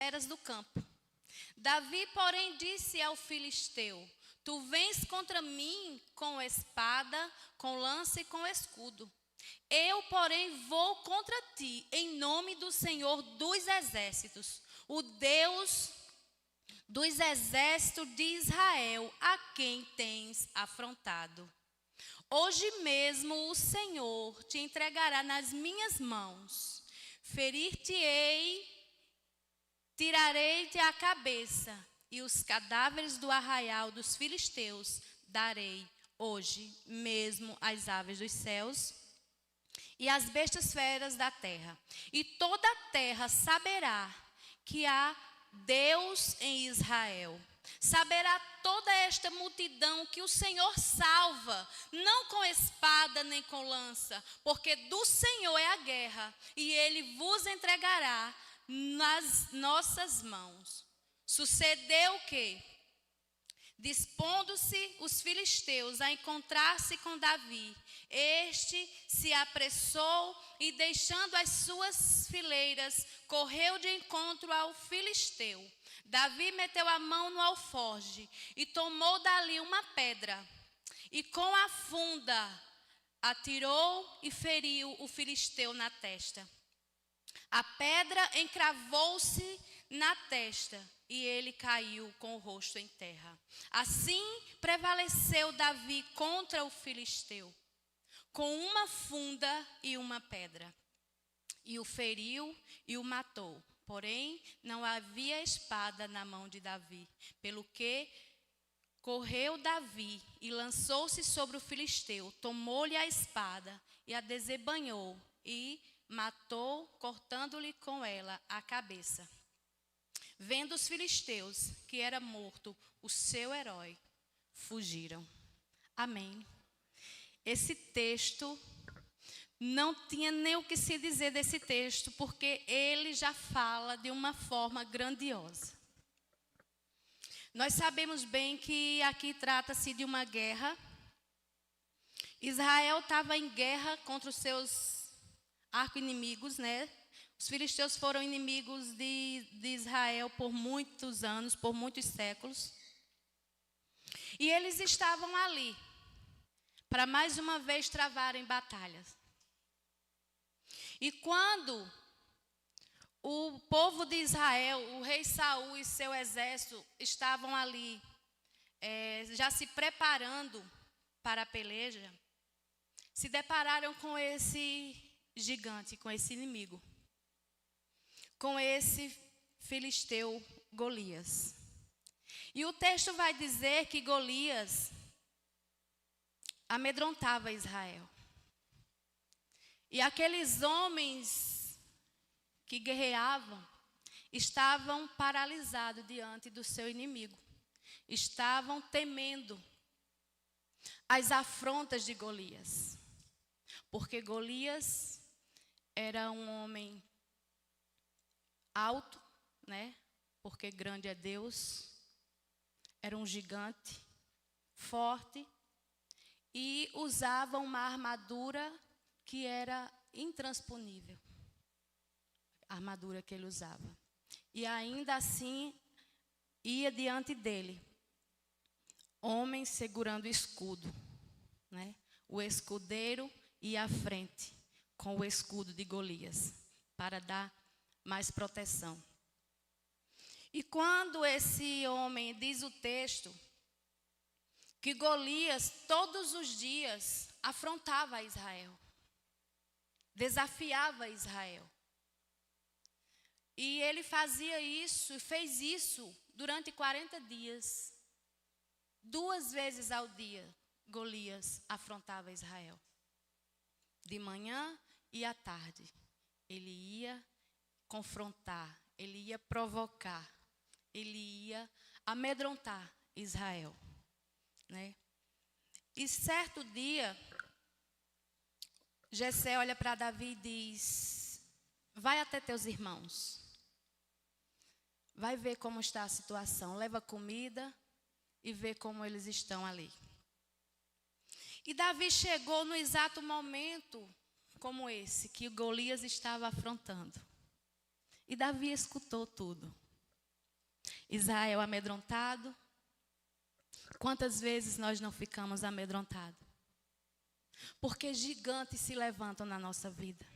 feras do campo. Davi, porém, disse ao filisteu: tu vens contra mim com espada, com lança e com escudo. Eu, porém, vou contra ti em nome do Senhor dos exércitos, o Deus dos exércitos de Israel, a quem tens afrontado. Hoje mesmo o Senhor te entregará nas minhas mãos. Ferir-te-ei, tirarei-te a cabeça, e os cadáveres do arraial dos filisteus darei hoje mesmo às aves dos céus e às bestas feras da terra. E toda a terra saberá que há Deus em Israel. Saberá toda esta multidão que o Senhor salva, não com espada nem com lança, porque do Senhor é a guerra, e Ele vos entregará nas nossas mãos. Sucedeu que, dispondo-se os filisteus a encontrar-se com Davi, este se apressou e, deixando as suas fileiras, correu de encontro ao filisteu. Davi meteu a mão no alforje e tomou dali uma pedra, e com a funda atirou e feriu o filisteu na testa. A pedra encravou-se na testa e ele caiu com o rosto em terra. Assim prevaleceu Davi contra o filisteu, com uma funda e uma pedra, e o feriu e o matou. Porém, não havia espada na mão de Davi, pelo que correu Davi e lançou-se sobre o filisteu, tomou-lhe a espada e a desembainhou e matou, cortando-lhe com ela a cabeça. Vendo os filisteus que era morto o seu herói, fugiram. Amém. Esse texto, não tinha nem o que se dizer desse texto, porque ele já fala de uma forma grandiosa. Nós sabemos bem que aqui trata-se de uma guerra. Israel estava em guerra contra os seus arqui-inimigos, né? Os filisteus foram inimigos de Israel por muitos anos, por muitos séculos. E eles estavam ali para mais uma vez travarem batalhas. E quando o povo de Israel, o rei Saul e seu exército estavam ali, já se preparando para a peleja, se depararam com esse gigante, com esse inimigo, com esse filisteu Golias. E o texto vai dizer que Golias amedrontava Israel. E aqueles homens que guerreavam estavam paralisados diante do seu inimigo. Estavam temendo as afrontas de Golias. Porque Golias era um homem alto, né? Porque grande é Deus. Era um gigante, forte, e usava uma armadura que era intransponível. A armadura que ele usava. E ainda assim, ia diante dele homens segurando escudo, né? O escudeiro ia à frente com o escudo de Golias, para dar mais proteção. E quando esse homem, diz o texto, que Golias todos os dias afrontava Israel, desafiava Israel. E ele fazia isso, fez isso durante 40 dias. 2 vezes ao dia, Golias afrontava Israel. De manhã e à tarde. Ele ia confrontar, ele ia provocar, ele ia amedrontar Israel, né? E certo dia, Jessé olha para Davi e diz: vai até teus irmãos. Vai ver como está a situação. Leva comida e vê como eles estão ali. E Davi chegou no exato momento como esse, que Golias estava afrontando. E Davi escutou tudo. Israel amedrontado. Quantas vezes nós não ficamos amedrontados? Porque gigantes se levantam na nossa vida.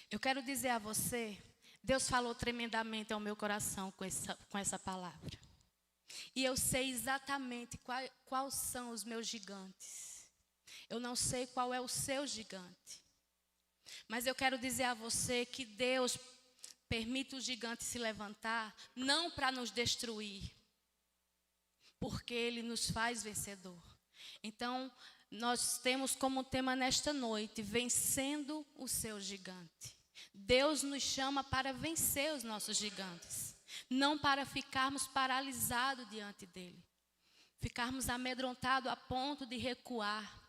Eu quero dizer a você, Deus falou tremendamente ao meu coração com essa palavra. E eu sei exatamente quais são os meus gigantes. Eu não sei qual é o seu gigante. Mas eu quero dizer a você que Deus permite o gigante se levantar, não para nos destruir, porque Ele nos faz vencedor. Então, nós temos como tema nesta noite, vencendo o seu gigante. Deus nos chama para vencer os nossos gigantes, não para ficarmos paralisados diante dEle, ficarmos amedrontados a ponto de recuar.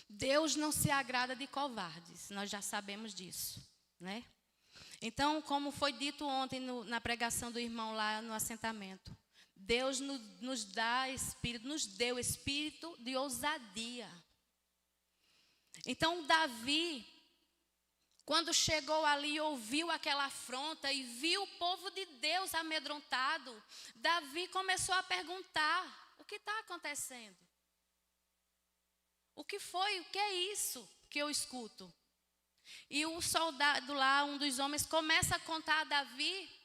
Deus não se agrada de covardes, nós já sabemos disso, né? Então, como foi dito ontem na pregação do irmão lá no assentamento, Deus nos deu espírito de ousadia. Então, Davi, quando chegou ali e ouviu aquela afronta e viu o povo de Deus amedrontado, Davi começou a perguntar: o que está acontecendo? O que foi? O que é isso que eu escuto? E o soldado lá, um dos homens, começa a contar a Davi.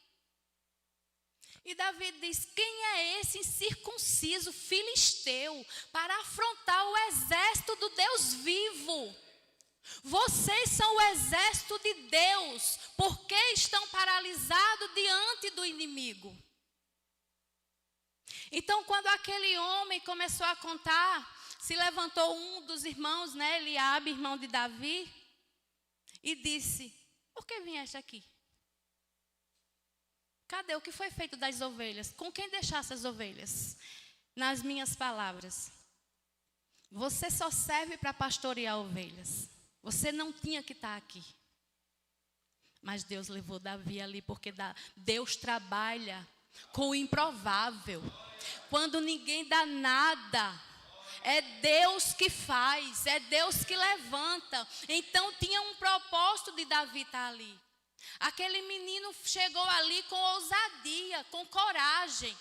E Davi diz: quem é esse incircunciso filisteu para afrontar o exército do Deus vivo? Vocês são o exército de Deus, por que estão paralisados diante do inimigo? Então, quando aquele homem começou a contar, se levantou um dos irmãos, né, Eliabe, irmão de Davi, e disse: por que vieste aqui? Cadê o que foi feito das ovelhas? Com quem deixasse as ovelhas? Nas minhas palavras, você só serve para pastorear ovelhas. Você não tinha que estar aqui. Mas Deus levou Davi ali, porque Deus trabalha com o improvável. Quando ninguém dá nada, é Deus que faz, é Deus que levanta. Então tinha um propósito de Davi estar ali. Aquele menino chegou ali com ousadia, com coragem.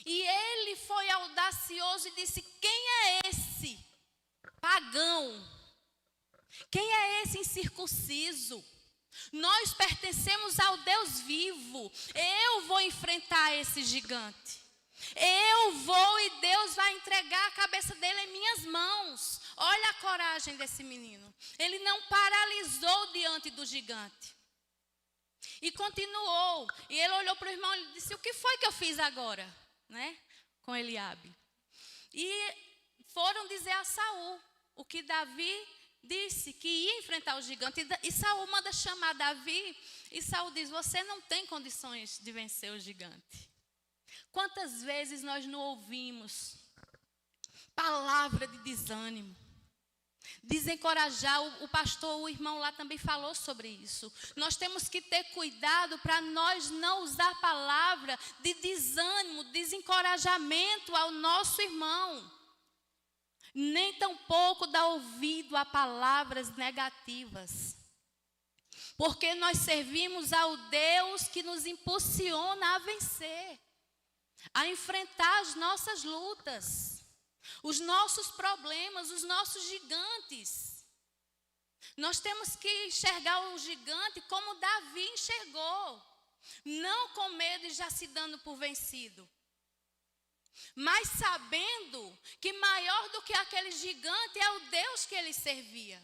E ele foi audacioso e disse: quem é esse pagão? Quem é esse incircunciso? Nós pertencemos ao Deus vivo. Eu vou enfrentar esse gigante. Eu vou e Deus vai entregar a cabeça dele em minhas mãos. Olha a coragem desse menino. Ele não paralisou diante do gigante. E continuou. E ele olhou para o irmão e disse: o que foi que eu fiz agora? Né? Com Eliabe. E foram dizer a Saul o que Davi disse, que ia enfrentar o gigante. E Saul manda chamar Davi. E Saul diz: você não tem condições de vencer o gigante. Quantas vezes nós não ouvimos palavra de desânimo, desencorajar? O pastor, o irmão lá também falou sobre isso. Nós temos que ter cuidado para nós não usar palavra de desânimo, desencorajamento ao nosso irmão. Nem tampouco dar ouvido a palavras negativas. Porque nós servimos ao Deus que nos impulsiona a vencer, a enfrentar as nossas lutas, os nossos problemas, os nossos gigantes. Nós temos que enxergar o gigante como Davi enxergou, não com medo e já se dando por vencido, mas sabendo que maior do que aquele gigante é o Deus que ele servia.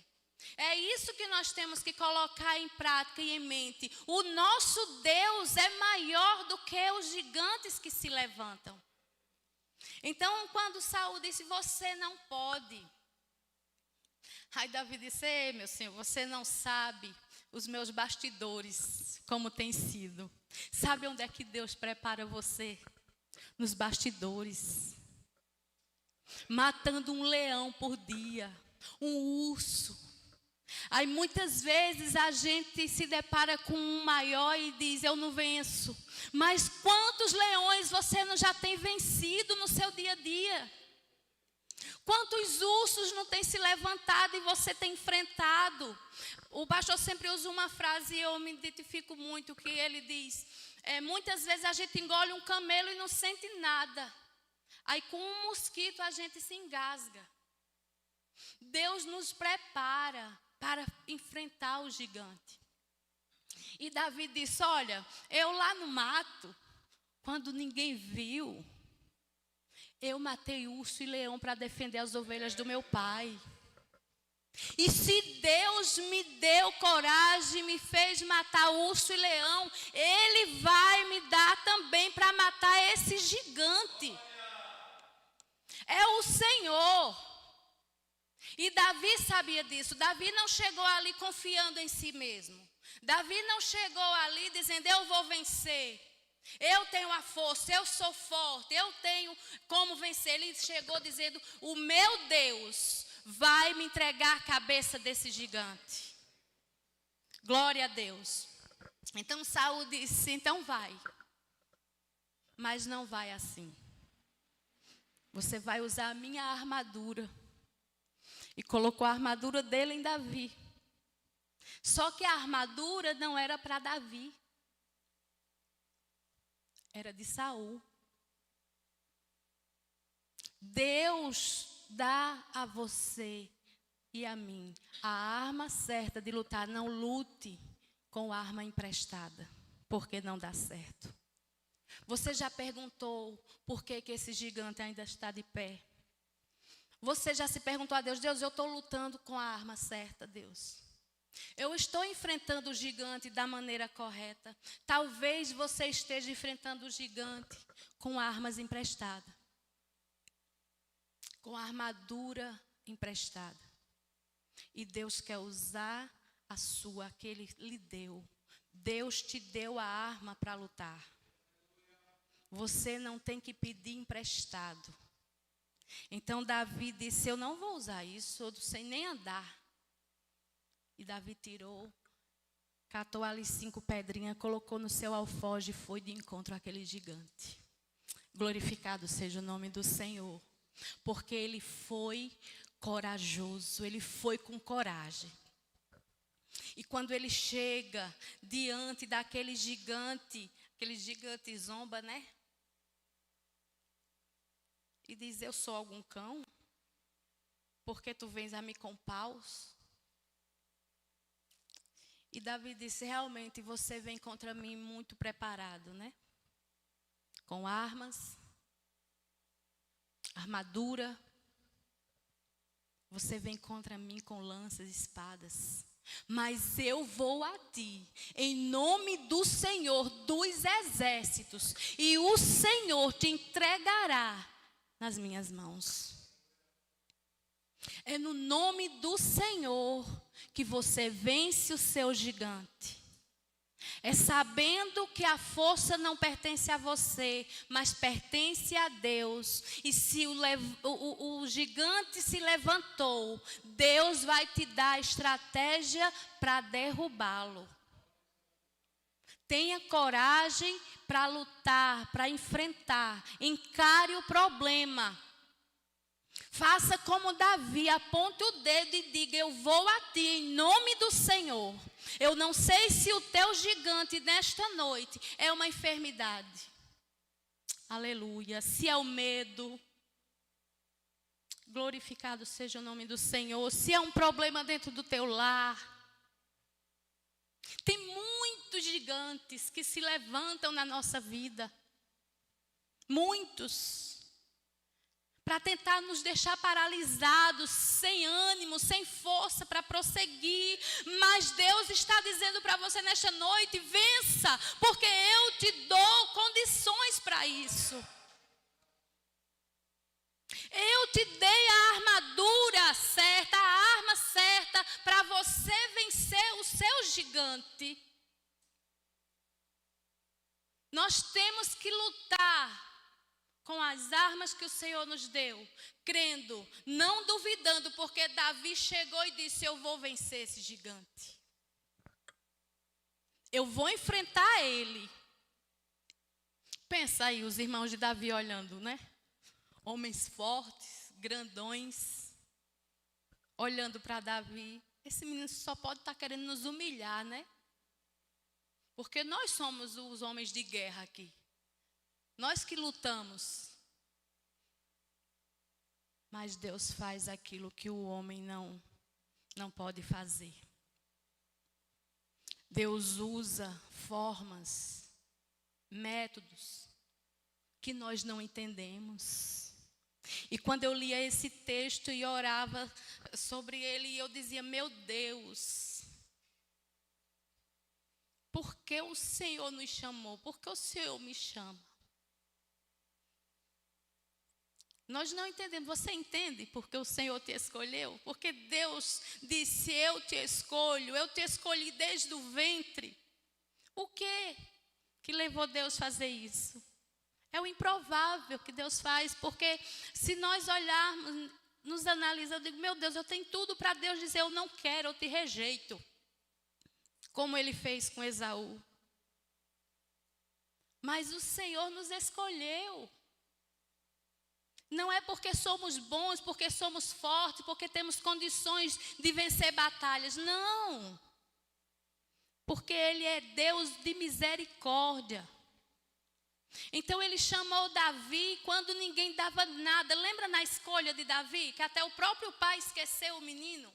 É isso que nós temos que colocar em prática e em mente. O nosso Deus é maior do que os gigantes que se levantam. Então, quando Saul disse: você não pode. Aí Davi disse: ei, meu Senhor, você não sabe os meus bastidores, como tem sido. Sabe onde é que Deus prepara você? Nos bastidores. Matando um leão por dia, um urso. Aí muitas vezes a gente se depara com um maior e diz: eu não venço. Mas quantos leões você não já tem vencido no seu dia a dia? Quantos ursos não têm se levantado e você tem enfrentado? O pastor sempre usa uma frase e eu me identifico muito, que ele diz: Muitas vezes a gente engole um camelo e não sente nada. Aí com um mosquito a gente se engasga. Deus nos prepara para enfrentar o gigante. E Davi disse, olha, eu lá no mato, quando ninguém viu, eu matei urso e leão para defender as ovelhas do meu pai. E se Deus me deu coragem, me fez matar urso e leão, Ele vai me dar também para matar esse gigante. É o Senhor. E Davi sabia disso. Davi não chegou ali confiando em si mesmo. Davi não chegou ali dizendo, eu vou vencer. Eu tenho a força, eu sou forte, eu tenho como vencer. Ele chegou dizendo, o meu Deus vai me entregar a cabeça desse gigante. Glória a Deus. Então Saul disse, então vai. Mas não vai assim. Você vai usar a minha armadura. E colocou a armadura dele em Davi. Só que a armadura não era para Davi. Era de Saul. Deus dá a você e a mim a arma certa de lutar. Não lute com arma emprestada, porque não dá certo. Você já perguntou por que esse gigante ainda está de pé? Você já se perguntou a Deus, Deus, eu estou lutando com a arma certa, Deus. Eu estou enfrentando o gigante da maneira correta. Talvez você esteja enfrentando o gigante com armas emprestadas. Com a armadura emprestada. E Deus quer usar a sua, que Ele lhe deu. Deus te deu a arma para lutar. Você não tem que pedir emprestado. Então Davi disse, eu não vou usar isso, eu não sei nem andar. E Davi tirou, catou ali 5 pedrinhas, colocou no seu alforje e foi de encontro àquele gigante. Glorificado seja o nome do Senhor. Porque ele foi corajoso, ele foi com coragem. E quando ele chega diante daquele gigante, aquele gigante zomba, né? E diz, eu sou algum cão? Porque tu vens a mim com paus? E Davi disse, realmente você vem contra mim muito preparado, né? Com armas, armadura. Você vem contra mim com lanças e espadas. Mas eu vou a ti, em nome do Senhor dos exércitos. E o Senhor te entregará nas minhas mãos. É no nome do Senhor que você vence o seu gigante. É sabendo que a força não pertence a você, mas pertence a Deus. E se o gigante se levantou, Deus vai te dar a estratégia para derrubá-lo. Tenha coragem para lutar, para enfrentar. Encare o problema. Faça como Davi, aponte o dedo e diga, eu vou a ti em nome do Senhor. Eu não sei se o teu gigante nesta noite é uma enfermidade. Aleluia. Se é o medo, glorificado seja o nome do Senhor. Se é um problema dentro do teu lar. Tem muitos gigantes que se levantam na nossa vida. Muitos. Para tentar nos deixar paralisados, sem ânimo, sem força para prosseguir. Mas Deus está dizendo para você nesta noite, vença, porque eu te dou condições para isso. Eu te dei a armadura certa, a arma certa para você vencer o seu gigante. Nós temos que lutar com as armas que o Senhor nos deu, crendo, não duvidando, porque Davi chegou e disse, eu vou vencer esse gigante. Eu vou enfrentar ele. Pensa aí, os irmãos de Davi olhando, né? Homens fortes, grandões, olhando para Davi. Esse menino só pode estar querendo nos humilhar, né? Porque nós somos os homens de guerra aqui. Nós que lutamos. Mas Deus faz aquilo que o homem não pode fazer. Deus usa formas, métodos que nós não entendemos. E quando eu lia esse texto e orava sobre ele, eu dizia: meu Deus, por que o Senhor nos chamou? Por que o Senhor me chama? Nós não entendemos. Você entende porque o Senhor te escolheu? Porque Deus disse: eu te escolho, eu te escolhi desde o ventre. O que levou Deus a fazer isso? É o improvável que Deus faz, porque se nós olharmos, nos analisar, eu digo: meu Deus, eu tenho tudo para Deus dizer: eu não quero, eu te rejeito. Como ele fez com Esaú. Mas o Senhor nos escolheu. Não é porque somos bons, porque somos fortes, porque temos condições de vencer batalhas. Não. Porque Ele é Deus de misericórdia. Então Ele chamou Davi quando ninguém dava nada. Lembra na escolha de Davi? Que até o próprio pai esqueceu o menino.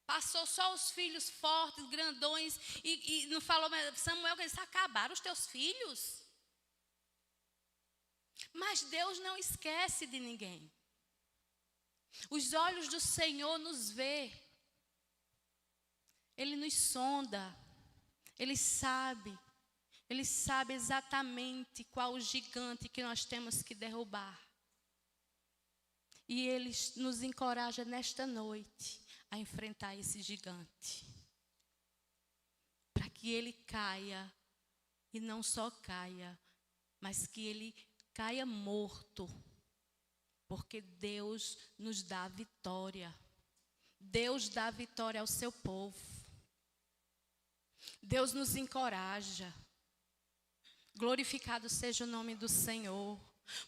Passou só os filhos fortes, grandões. E não falou, mas Samuel, que eles acabaram os teus filhos. Mas Deus não esquece de ninguém. Os olhos do Senhor nos vê. Ele nos sonda. Ele sabe exatamente qual o gigante que nós temos que derrubar. E Ele nos encoraja nesta noite a enfrentar esse gigante. Para que ele caia, e não só caia, mas que ele caia morto. Porque Deus nos dá vitória. Deus dá vitória ao seu povo. Deus nos encoraja. Glorificado seja o nome do Senhor.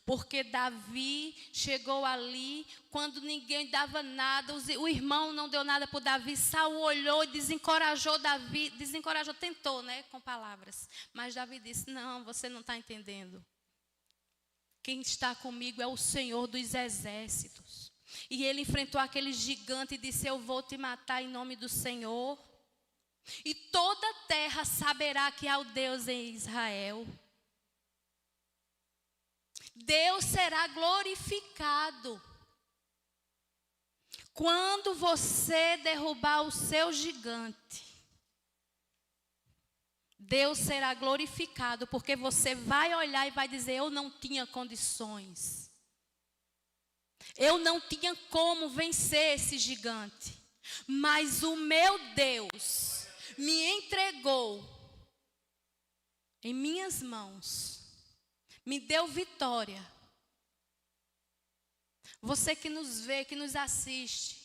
Porque Davi chegou ali quando ninguém dava nada. O irmão não deu nada para Davi. Saul olhou e desencorajou Davi. Desencorajou, tentou, né, com palavras. Mas Davi disse: não, você não está entendendo. Quem está comigo é o Senhor dos exércitos. E ele enfrentou aquele gigante e disse: eu vou te matar em nome do Senhor. E toda a terra saberá que há o Deus em Israel. Deus será glorificado quando você derrubar o seu gigante. Deus será glorificado porque você vai olhar e vai dizer: eu não tinha condições. Eu não tinha como vencer esse gigante. Mas o meu Deus me entregou em minhas mãos. Me deu vitória. Você que nos vê, que nos assiste,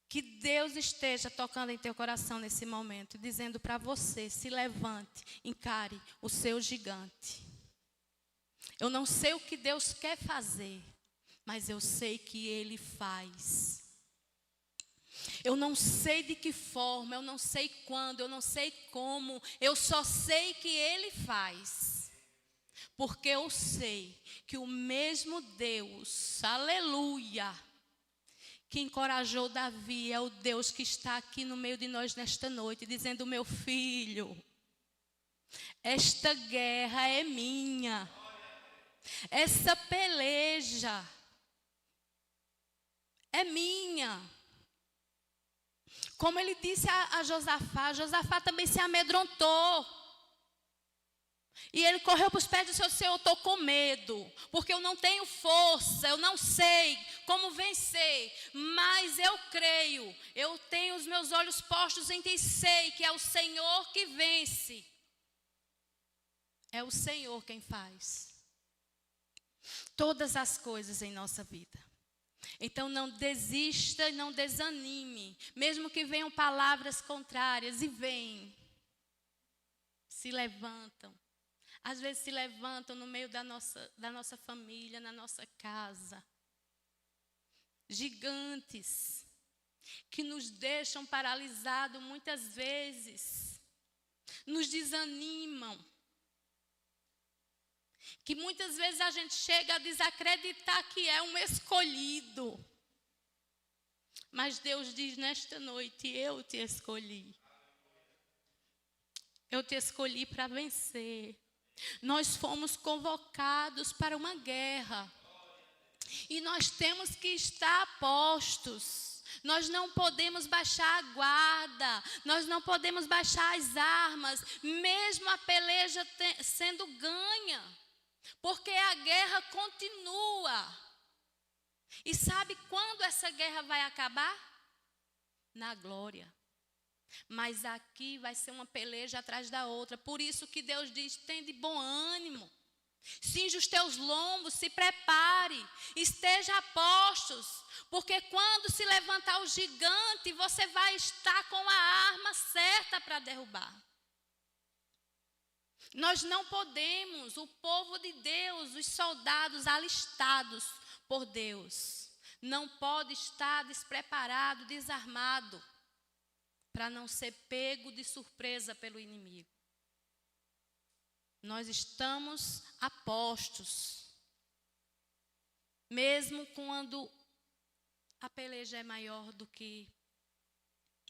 que Deus esteja tocando em teu coração nesse momento, dizendo para você: se levante, encare o seu gigante. Eu não sei o que Deus quer fazer, mas eu sei que Ele faz. Eu não sei de que forma, eu não sei quando, eu não sei como, eu só sei que Ele faz. Porque eu sei que o mesmo Deus, aleluia, que encorajou Davi é o Deus que está aqui no meio de nós nesta noite, dizendo: meu filho, esta guerra é minha, essa peleja é minha. Como ele disse a Josafá também se amedrontou. E ele correu para os pés do seu Senhor: eu estou com medo, porque eu não tenho força, eu não sei como vencer, mas eu creio, eu tenho os meus olhos postos em ti e sei que é o Senhor que vence. É o Senhor quem faz todas as coisas em nossa vida. Então não desista e não desanime, mesmo que venham palavras contrárias, e vêm, se levantam. Às vezes se levantam no meio da nossa família, na nossa casa. Gigantes que nos deixam paralisados muitas vezes. nos desanimam, que muitas vezes a gente chega a desacreditar que é um escolhido. Mas Deus diz nesta noite: eu te escolhi. Eu te escolhi para vencer. Nós fomos convocados para uma guerra. E nós temos que estar postos. Nós não podemos baixar a guarda. Nós não podemos baixar as armas, mesmo a peleja sendo ganha. Porque a guerra continua. E sabe quando essa guerra vai acabar? Na glória. Mas aqui vai ser uma peleja atrás da outra. Por isso que Deus diz: tem de bom ânimo. Cinja os teus lombos, se prepare, esteja a postos. Porque quando se levantar o gigante, você vai estar com a arma certa para derrubar. Nós não podemos, o povo de Deus, os soldados alistados por Deus, não pode estar despreparado, desarmado, para não ser pego de surpresa pelo inimigo. Nós estamos a postos, mesmo quando a peleja é maior do que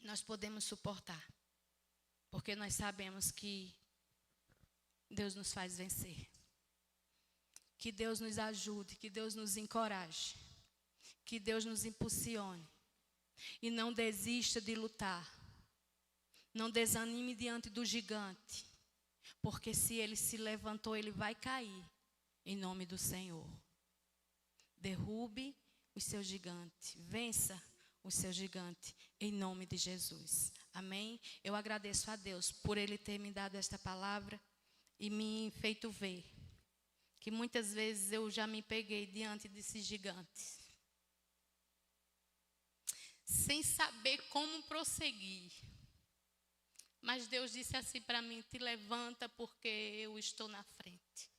nós podemos suportar, porque nós sabemos que Deus nos faz vencer. Que Deus nos ajude, que Deus nos encoraje, que Deus nos impulsione e não desista de lutar. Não desanime diante do gigante, porque se ele se levantou, ele vai cair, em nome do Senhor. Derrube o seu gigante, vença o seu gigante, em nome de Jesus. Amém? Eu agradeço a Deus por Ele ter me dado esta palavra e me feito ver que muitas vezes eu já me peguei diante desses gigantes, sem saber como prosseguir. Mas Deus disse assim para mim: te levanta, porque eu estou na frente.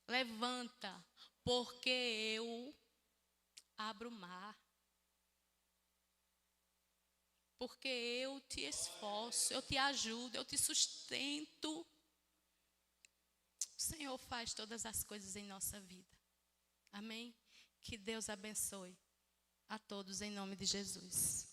Levanta, porque eu abro o mar. Porque eu te esforço, eu te ajudo, eu te sustento. O Senhor faz todas as coisas em nossa vida. Amém? Que Deus abençoe a todos em nome de Jesus.